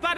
Hello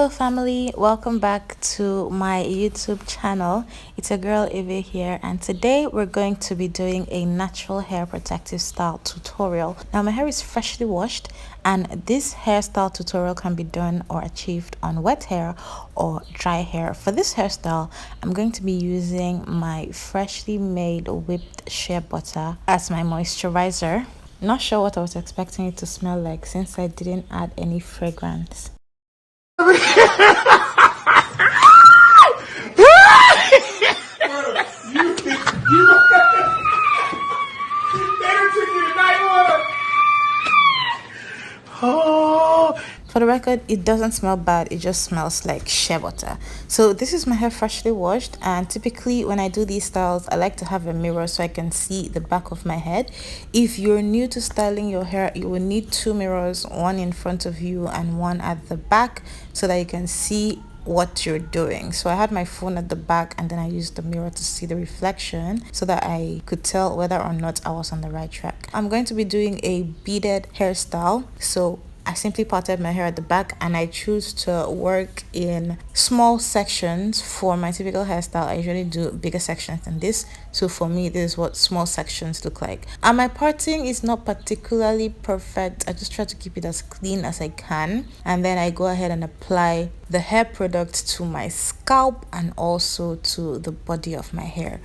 family, welcome back to my YouTube channel. It's your girl Eve here, and today we're going to be doing a natural hair protective style tutorial. Now my hair is freshly washed, and this hairstyle tutorial can be done or achieved on wet hair or dry hair. For this hairstyle, I'm going to be using my freshly made whipped shea butter as my moisturizer. Not sure what I was expecting it to smell like since I didn't add any fragrance. For the record, it doesn't smell bad, it just smells like shea butter. So this is my hair freshly washed, and typically when I do these styles, I like to have a mirror so I can see the back of my head. If you're new to styling your hair, you will need two mirrors, one in front of you and one at the back, so that you can see what you're doing. So I had my phone at the back, and then I used the mirror to see the reflection so that I could tell whether or not I was on the right track. I'm going to be doing a beaded hairstyle, so I simply parted my hair at the back, and I choose to work in small sections. For my typical hairstyle, I usually do bigger sections than this. So for me, this is what small sections look like. And my parting is not particularly perfect. I just try to keep it as clean as I can. And then I go ahead and apply the hair product to my scalp and also to the body of my hair.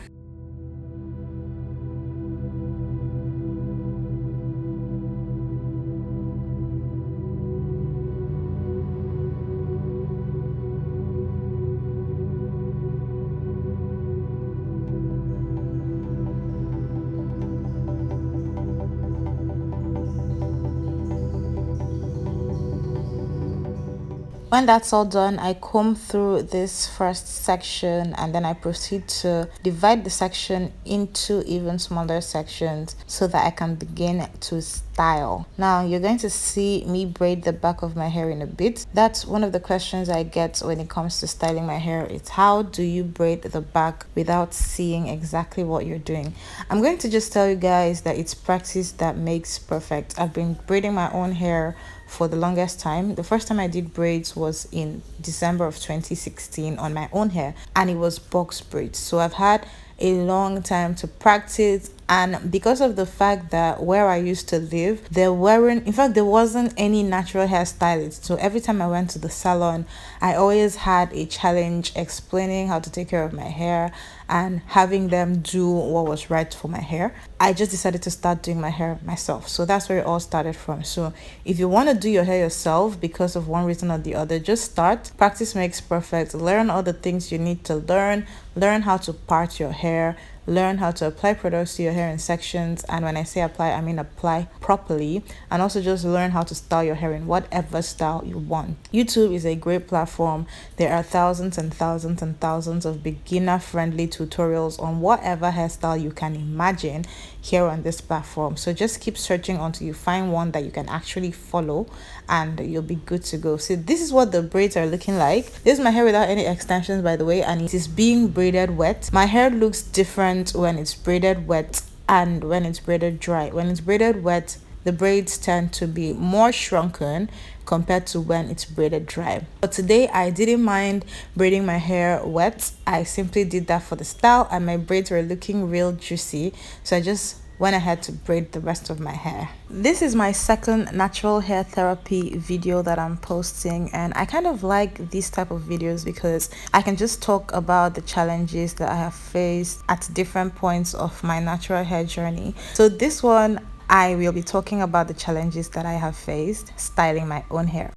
When that's all done, I comb through this first section, and then I proceed to divide the section into even smaller sections so that I can begin to style. Now you're going to see me braid the back of my hair in a bit. That's one of the questions I get when it comes to styling my hair. It's how do you braid the back without seeing exactly what you're doing? I'm going to just tell you guys that it's practice that makes perfect. I've been braiding my own hair for the longest time. The first time I did braids was in December of 2016 on my own hair, and it was box braids. So I've had a long time to practice, and because of the fact that where I used to live, there wasn't any natural hairstylist. So every time I went to the salon, I always had a challenge explaining how to take care of my hair and having them do what was right for my hair. I just decided to start doing my hair myself. So that's where it all started from. So if you want to do your hair yourself because of one reason or the other, just start. Practice makes perfect. Learn all the things you need to learn. Learn how to part your hair. Learn how to apply products to your hair in sections, and when I say apply, I mean apply properly. And also just learn how to style your hair in whatever style you want. YouTube is a great platform. There are thousands and thousands and thousands of beginner friendly tutorials on whatever hairstyle you can imagine here on this platform. So just keep searching until you find one that you can actually follow, and you'll be good to go. So this is what the braids are looking like. This is my hair without any extensions, by the way, and it is being braided wet. My hair looks different when it's braided wet and when it's braided dry. When it's braided wet, the braids tend to be more shrunken compared to when it's braided dry. But today I didn't mind braiding my hair wet. I simply did that for the style, and my braids were looking real juicy, so I just went ahead to braid the rest of my hair. This is my second natural hair therapy video that I'm posting, and I kind of like these type of videos because I can just talk about the challenges that I have faced at different points of my natural hair journey. So this one, I will be talking about the challenges that I have faced styling my own hair.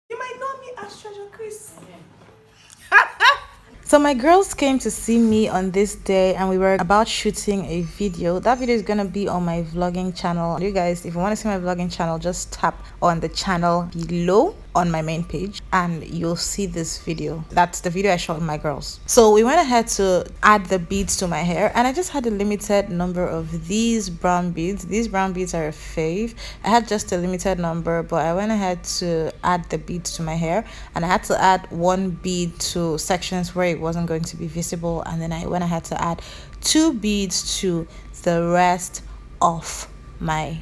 You might know me as Treasure Chris. So my girls came to see me on this day, and we were about shooting a video. That video is gonna be on my vlogging channel. You guys, if you want to see my vlogging channel, just tap on the channel below. on my main page and you'll see this video. That's the video I shot with my girls. So we went ahead to add the beads to my hair, and I just had a limited number of these brown beads. These brown beads are a fave. I had just a limited number, but I went ahead to add the beads to my hair, and I had to add one bead to sections where it wasn't going to be visible, and then I went ahead to add 2 beads to the rest of my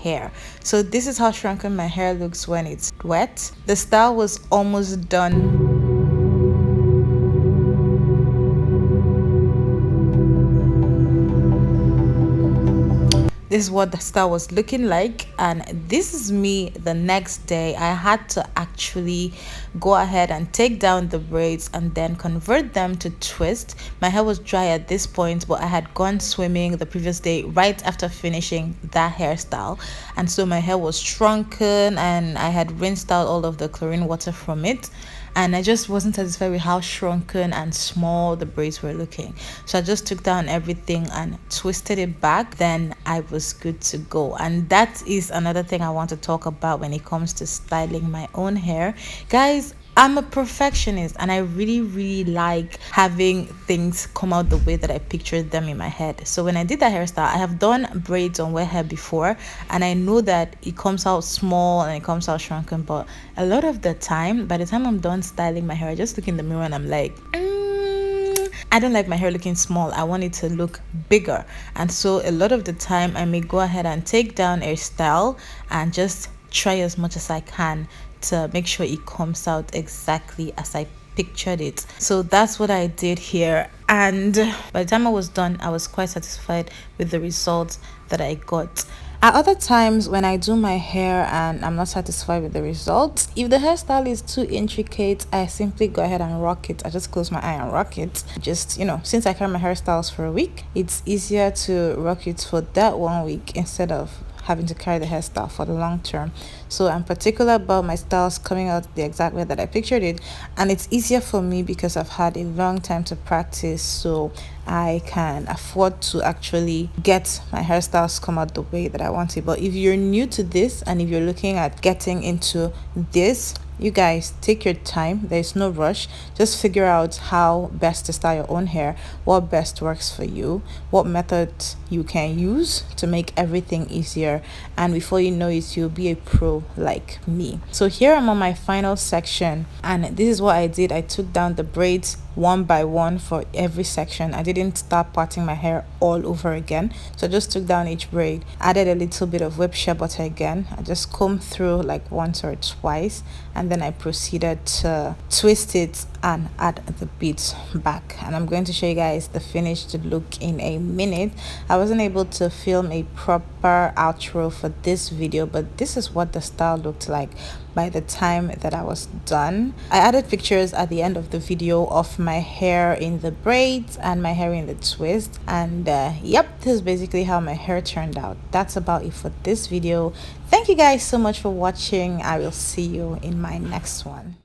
hair. So this is how shrunken my hair looks when it's wet. The style was almost done. This is what the style was looking like, and this is me the next day. I had to actually go ahead and take down the braids and then convert them to twist. My hair was dry at this point, but I had gone swimming the previous day right after finishing that hairstyle, and so my hair was shrunken and I had rinsed out all of the chlorine water from it, and I just wasn't satisfied with how shrunken and small the braids were looking. So I just took down everything and twisted it back. Then I was good to go. And that is another thing I want to talk about when it comes to styling my own hair. Guys, I'm a perfectionist and I really like having things come out the way that I pictured them in my head. So when I did that hairstyle, I have done braids on wet hair before, and I know that it comes out small and it comes out shrunken, but a lot of the time, by the time I'm done styling my hair, I just look in the mirror and I'm like, I don't like my hair looking small. I want it to look bigger. And so a lot of the time I may go ahead and take down a style and just try as much as I can to make sure it comes out exactly as I pictured it. So that's what I did here, and by the time I was done, I was quite satisfied with the results that I got. At other times when I do my hair and I'm not satisfied with the results, if the hairstyle is too intricate, I simply go ahead and rock it. I just close my eye and rock it. Just, since I carry my hairstyles for a week, it's easier to rock it for that 1 week instead of having to carry the hairstyle for the long term. So I'm particular about my styles coming out the exact way that I pictured it, and it's easier for me because I've had a long time to practice, so I can afford to actually get my hairstyles come out the way that I want it. But if you're new to this and if you're looking at getting into this, you guys take your time. There's no rush. Just figure out how best to style your own hair, what best works for you, what method you can use to make everything easier, and before you know it, you'll be a pro like me. So here I'm on my final section, and this is what I did. I took down the braids one by one for every section. I didn't start parting my hair all over again, so I just took down each braid, added a little bit of whipped shea butter again. I just combed through like once or twice, and then I proceeded to twist it and add the beads back. And I'm going to show you guys the finished look in a minute. I wasn't able to film a proper outro for this video, but this is what the style looked like by the time that I was done. I added pictures at the end of the video of my hair in the braids and my hair in the twist, and yep, this is basically how my hair turned out. That's about it for this video. Thank you guys so much for watching. I will see you in my next one.